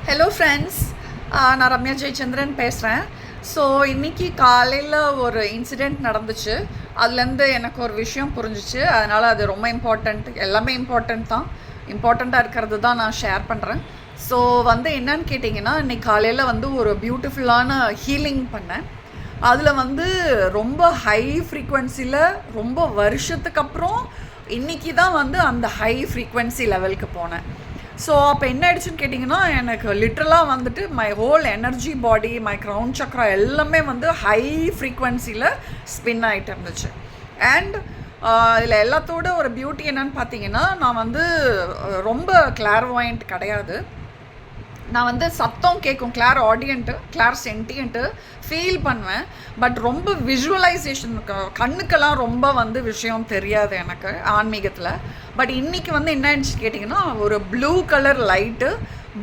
Hello friends, நான் ரம்யா ஜெயச்சந்திரன் பேசுகிறேன். So இன்றைக்கி காலையில் ஒரு இன்சிடெண்ட் நடந்துச்சு. அதுலேருந்து எனக்கு ஒரு விஷயம் புரிஞ்சிச்சு. அதனால் அது ரொம்ப இம்பார்ட்டண்ட். எல்லாமே இம்பார்ட்டண்ட்டாக இருக்கிறது தான் நான் ஷேர் பண்ணுறேன். ஸோ என்னன்னு கேட்டிங்கன்னா, இன்றைக்கி காலையில் ஒரு பியூட்டிஃபுல்லான ஹீலிங் பண்ணேன். அதில் ரொம்ப ஹை ஃப்ரீக்வன்சியில் ரொம்ப வருஷத்துக்கு அப்புறம் இன்றைக்கி தான் அந்த ஹை ஃப்ரீக்வன்சி லெவலுக்கு போனேன். ஸோ அப்போ என்ன ஆயிடுச்சுன்னு கேட்டிங்கன்னா, எனக்கு லிட்ரலாக my whole energy body, my crown chakra எல்லாமே ஹை ஃப்ரீக்வன்சியில் ஸ்பின் ஆகிட்டு இருந்துச்சு. அண்ட் இதில் எல்லாத்தோட ஒரு பியூட்டி என்னன்னு பார்த்தீங்கன்னா, நான் ரொம்ப கிளார்வாயண்ட் கிடையாது. நான் சத்தம் கேட்கும், கிளார் ஆடியன்ட்டு, கிளார் சென்டியன்ட்டு ஃபீல் பண்ணுவேன். பட் ரொம்ப விஷுவலைசேஷன், கண்ணுக்கெல்லாம் ரொம்ப விஷயம் தெரியாது எனக்கு ஆன்மீகத்தில். பட் இன்றைக்கி என்ன ஆயிடுச்சு கேட்டிங்கன்னா, ஒரு blue colour light,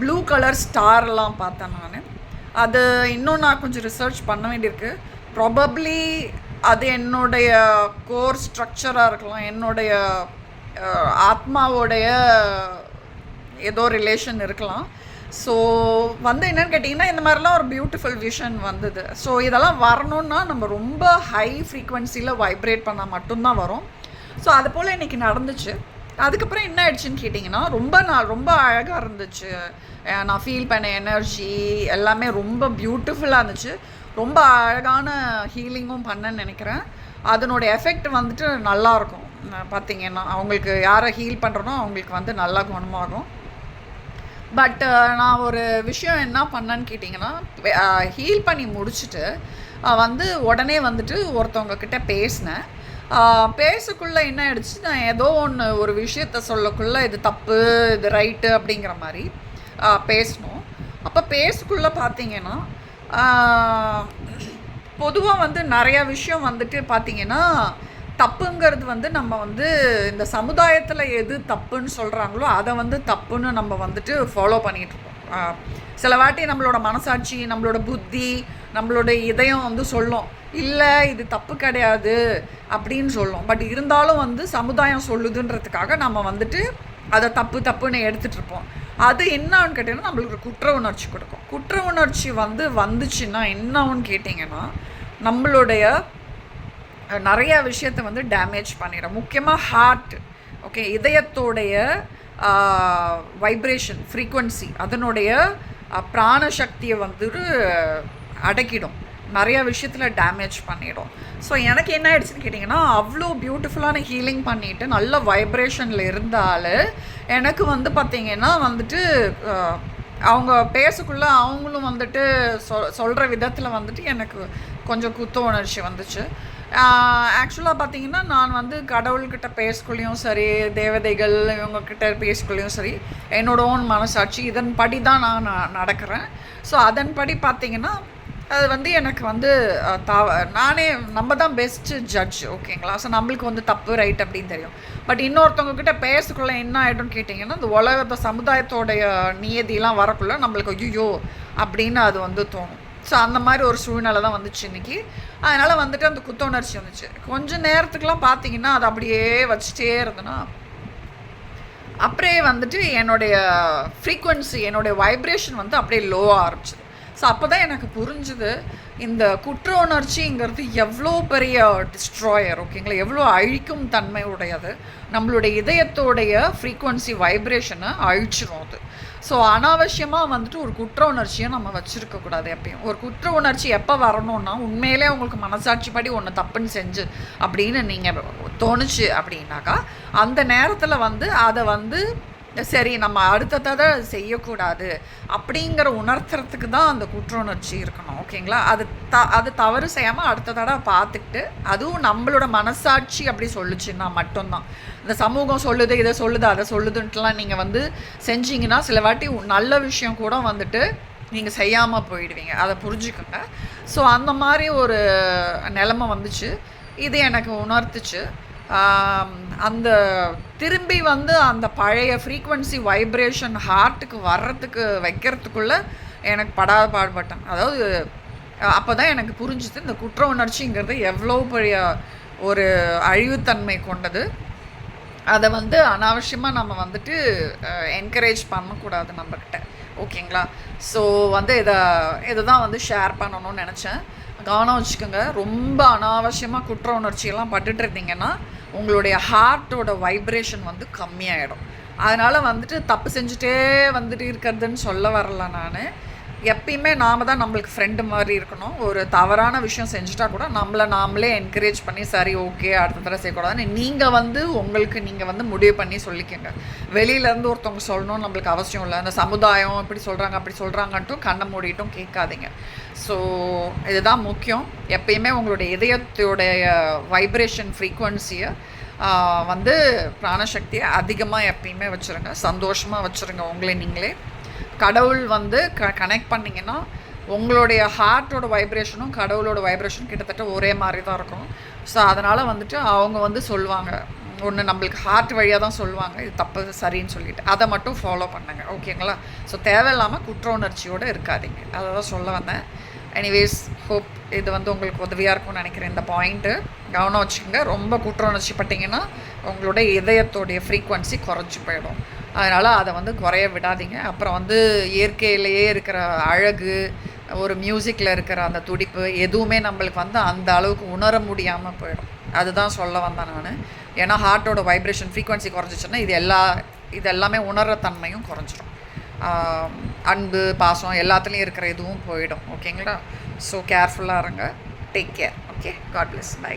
blue colour ஸ்டார்லாம் பார்த்தேன் நான். அது இன்னும் நான் கொஞ்சம் ரிசர்ச் பண்ண வேண்டியிருக்கு. ப்ராபப்ளி அது என்னுடைய கோர் ஸ்ட்ரக்சராக இருக்கலாம், என்னுடைய ஆத்மாவோடைய ஏதோ ரிலேஷன் இருக்கலாம். ஸோ என்னென்னு கேட்டிங்கன்னா, இந்த மாதிரிலாம் ஒரு பியூட்டிஃபுல் விஷன் வந்தது. ஸோ இதெல்லாம் வரணுன்னா நம்ம ரொம்ப ஹை ஃப்ரீக்வன்சியில் வைப்ரேட் பண்ணால் மட்டும்தான் வரும். ஸோ அது போல் இன்றைக்கி நடந்துச்சு. அதுக்கப்புறம் என்ன ஆயிடுச்சுன்னு கேட்டிங்கன்னா, ரொம்ப அழகாக இருந்துச்சு. நான் ஃபீல் பண்ண எனர்ஜி எல்லாமே ரொம்ப பியூட்டிஃபுல்லாக இருந்துச்சு. ரொம்ப அழகான ஹீலிங்கும் பண்ணேன்னு நினைக்கிறேன். அதனுடைய எஃபெக்ட் நல்லாயிருக்கும். பார்த்திங்கன்னா, அவங்களுக்கு யாரை ஹீல் பண்ணுறனோ அவங்களுக்கு நல்லா குணமாகும். பட் நான் ஒரு விஷயம் என்ன பண்ணேன்னு கேட்டிங்கன்னா, ஹீல் பண்ணி முடிச்சுட்டு உடனே ஒருத்தவங்கக்கிட்ட பேசினேன். பேசக்குள்ளே என்ன ஆயிடுச்சு, நான் ஏதோ ஒரு விஷயத்த சொல்லக்குள்ளே இது தப்பு, இது ரைட்டு அப்படிங்கிற மாதிரி பேசணும். அப்போ பேசக்குள்ளே பார்த்தீங்கன்னா, பொதுவாக நிறையா விஷயம் பார்த்திங்கன்னா, தப்புங்கிறது நம்ம இந்த சமுதாயத்தில் எது தப்புன்னு சொல்கிறாங்களோ அதை தப்புன்னு நம்ம ஃபாலோ பண்ணிகிட்ருக்கோம். சில வாட்டி நம்மளோட மனசாட்சி, நம்மளோட புத்தி, நம்மளோட இதயம் சொல்லும், இல்லை இது தப்பு கிடையாது அப்படின்னு சொல்லும். பட் இருந்தாலும் சமுதாயம் சொல்லுதுன்றதுக்காக நம்ம அதை தப்புன்னு எடுத்துகிட்ருப்போம். அது என்னான்னு கேட்டிங்கன்னா, நம்மளுக்கு குற்ற உணர்ச்சி கொடுக்கும். குற்ற உணர்ச்சி வந்துச்சுன்னா என்னன்னு கேட்டிங்கன்னா, நம்மளுடைய நிறையா விஷயத்தை டேமேஜ் பண்ணிடும். முக்கியமாக ஹார்ட், ஓகே, இதயத்தோடைய வைப்ரேஷன் ஃப்ரீக்வன்சி, அதனுடைய பிராணசக்தியை அடக்கிடும், நிறையா விஷயத்தில் டேமேஜ் பண்ணிடும். ஸோ எனக்கு என்ன ஆயிடுச்சுன்னு கேட்டிங்கன்னா, அவ்வளோ பியூட்டிஃபுல்லான ஹீலிங் பண்ணிவிட்டு நல்ல வைப்ரேஷனில் இருந்தால் எனக்கு பார்த்திங்கன்னா அவங்க பேசக்குள்ளே அவங்களும் சொல்கிற விதத்தில் எனக்கு கொஞ்சம் குத்த உணர்ச்சி வந்துச்சு. ஆக்சுவலாக பார்த்திங்கன்னா, நான் கடவுள்கிட்ட பேசக்குள்ளேயும் சரி, தேவதைகள் இவங்கக்கிட்ட பேசக்குள்ளேயும் சரி, என்னோட ஓன் மனசாட்சி இதன்படி தான் நான் நடக்கிறேன். ஸோ அதன்படி பார்த்திங்கன்னா அது எனக்கு நம்ம தான் பெஸ்ட்டு ஜட்ஜ், ஓகேங்களா. ஸோ நம்மளுக்கு தப்பு ரைட் அப்படின்னு தெரியும். பட் இன்னொருத்தவங்கக்கிட்ட பேசக்குள்ளே என்ன ஆகிடும்னு கேட்டிங்கன்னா, இந்த உலகத்தை சமுதாயத்தோடைய நியதியெலாம் வரக்குள்ளே நம்மளுக்கு ஐயோ அப்படின்னு அது தோணும். ஸோ அந்த மாதிரி ஒரு சூழ்நிலை தான் வந்துச்சு இன்றைக்கி. அதனால் அந்த குத்த உணர்ச்சி வந்துச்சு. கொஞ்சம் நேரத்துக்குலாம் பார்த்திங்கன்னா அது அப்படியே வச்சுட்டே இருந்தேன்னா, அப்படியே என்னுடைய ஃப்ரீக்குவன்சி, என்னுடைய வைப்ரேஷன் அப்படியே லோவாக ஆரம்பிச்சிது. ஸோ அப்போ தான் எனக்கு புரிஞ்சுது, இந்த குற்ற உணர்ச்சிங்கிறது எவ்வளோ பெரிய டிஸ்ட்ராயர், ஓகேங்களா, எவ்வளோ அழிக்கும் தன்மை உடையது. நம்மளுடைய இதயத்தோடைய ஃப்ரீக்குவன்சி வைப்ரேஷனை அழிச்சிடும் அது. ஸோ அனாவசியமாக ஒரு குற்ற உணர்ச்சியை நம்ம வச்சுருக்கக்கூடாது எப்பயும். ஒரு குற்ற உணர்ச்சி எப்போ வரணும்னா, உண்மையிலே உங்களுக்கு மனசாட்சிப்படி ஒன்று தப்புன்னு செஞ்சு அப்படின்னு நீங்கள் தோணுச்சு அப்படின்னாக்கா, அந்த நேரத்தில் அதை சரி நம்ம அடுத்த தடவை செய்யக்கூடாது அப்படிங்கிற உணர்த்துறதுக்கு தான் அந்த குற்ற உணர்ச்சி இருக்கணும், ஓகேங்களா. அது தவறு செய்யாமல் அடுத்த தடவை பார்த்துக்கிட்டு, அதுவும் நம்மளோட மனசாட்சி அப்படி சொல்லுச்சுன்னா மட்டும்தான். இந்த சமூகம் சொல்லுது, இதை சொல்லுது, அதை சொல்லுதுன்ட்டுலாம் நீங்கள் செஞ்சீங்கன்னா சில வாட்டி நல்ல விஷயம் கூட நீங்கள் செய்யாமல் போயிடுவீங்க. அதை புரிஞ்சுக்கோங்க. ஸோ அந்த மாதிரி ஒரு நிலைமை வந்துச்சு. இது எனக்கு உணர்த்துச்சு. அந்த திரும்பி அந்த பழைய ஃப்ரீக்வன்சி வைப்ரேஷன் ஹார்ட்டுக்கு வர்றதுக்கு வைக்கிறதுக்குள்ளே எனக்கு படாத பாடுபட்டேன். அதாவது அப்போ தான் எனக்கு புரிஞ்சுது, இந்த குற்ற உணர்ச்சிங்கிறது எவ்வளோ பெரிய ஒரு அழிவுத்தன்மை கொண்டது. அதை அனாவசியமாக நம்ம என்கரேஜ் பண்ணக்கூடாது நம்மக்கிட்ட. ஓகேங்களா? ஸோ வந்து இதுதான் வந்து ஷேர் பண்ணணும்னு நெனச்சேன். கவனம் வச்சுக்கோங்க. ரொம்ப அனாவசியமாக குற்ற உணர்ச்சியெல்லாம் பட்டுட்டு இருந்தீங்கன்னா, உங்களுடைய ஹார்ட்டோட வைப்ரேஷன் வந்து கம்மியாயிடும். அதனால் வந்துட்டு தப்பு செஞ்சுட்டே வந்துட்டு இருக்கிறதுன்னு சொல்ல வரல நான். எப்பயுமே நாம தான் நம்மளுக்கு ஃப்ரெண்டு மாதிரி இருக்கணும். ஒரு தவறான விஷயம் செஞ்சுட்டா கூட நம்மளை நாமளே என்கரேஜ் பண்ணி சரி ஓகே அடுத்த தடவை செய்யக்கூடாதுன்னு நீங்கள் வந்து உங்களுக்கு நீங்கள் வந்து முடிவு பண்ணி சொல்லிக்கோங்க. வெளியிலேருந்து ஒருத்தவங்க சொல்லணும்னு நம்மளுக்கு அவசியம் இல்லை. அந்த சமுதாயம் இப்படி சொல்கிறாங்க அப்படி சொல்கிறாங்கன்ட்டும் கண்ணை மூடிட்டும் கேட்காதீங்க. ஸோ இதுதான் முக்கியம். எப்பயுமே உங்களுடைய இதயத்தோடைய வைப்ரேஷன் ஃப்ரீக்குவன்சியை வந்து பிராணசக்தியை அதிகமாக எப்பயுமே வச்சுருங்க. சந்தோஷமாக வச்சுருங்க உங்களே நீங்களே. கடவுள் வந்து கனெக்ட் பண்ணிங்கன்னா உங்களுடைய ஹார்ட்டோட வைப்ரேஷனும் கடவுளோட வைப்ரேஷனும் கிட்டத்தட்ட ஒரே மாதிரி தான் இருக்கும். ஸோ அதனால் வந்துட்டு அவங்க வந்து சொல்லுவாங்க, ஒன்று நம்மளுக்கு ஹார்ட் வழியாக தான் சொல்லுவாங்க இது தப்பு சரின்னு சொல்லிட்டு, அதை மட்டும் ஃபாலோ பண்ணுங்க. ஓகேங்களா? ஸோ தேவையில்லாமல் குற்ற உணர்ச்சியோடு இருக்காதீங்க. அதை தான் சொல்ல வந்தேன். எனிவேஸ் ஹோப் இது வந்து உங்களுக்கு உதவியாக இருக்கும்னு நினைக்கிறேன். இந்த பாயிண்ட்டு கவனம் வச்சுக்கோங்க. ரொம்ப குற்ற உணர்ச்சி பட்டிங்கன்னா உங்களுடைய இதயத்தோடைய ஃப்ரீக்குவன்சி குறைஞ்சி போயிடும். அதனால் அதை வந்து குறைய விடாதீங்க. அப்புறம் வந்து இயற்கையிலேயே இருக்கிற அழகு, ஒரு மியூசிக்கில் இருக்கிற அந்த துடிப்பு எதுவுமே நம்மளுக்கு வந்து அந்த அளவுக்கு உணர முடியாமல் போயிடும். அதுதான் சொல்ல வந்தேன் நான். ஏன்னா ஹார்ட்டோட வைப்ரேஷன் ஃப்ரீக்குவன்சி குறைஞ்சிச்சுன்னா இது எல்லாமே உணர்கிற தன்மையும் குறைஞ்சிரும். அன்பு பாசம் எல்லாத்துலேயும் இருக்கிற இதுவும் போயிடும். ஓகேங்களா? ஸோ கேர்ஃபுல்லாக இருங்க. Take care. Okay, God bless. By.